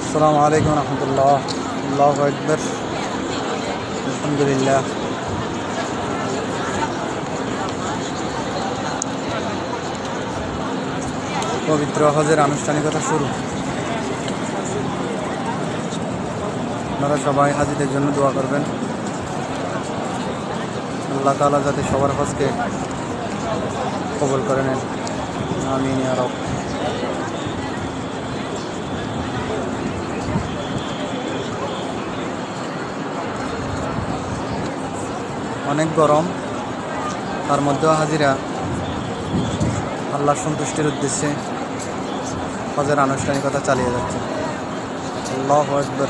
আসসালামু আলাইকুম রহমতুল্লাহ। আল্লাহু আকবার। আলহামদুলিল্লাহ। পবিত্র হজের আনুষ্ঠানিকতা শুরু। আপনারা সবাই হাজিদের জন্য দোয়া করবেন। আল্লাহ তাআলা যাতে সবার হজকে কবুল করে নেন। আমিন ইয়া রাব। অনেক গরম, তার মধ্যেও হাজিরা আল্লাহর সন্তুষ্টির উদ্দেশ্যে হজের আনুষ্ঠানিকতা চালিয়ে যাচ্ছে। আল্লাহু আকবার।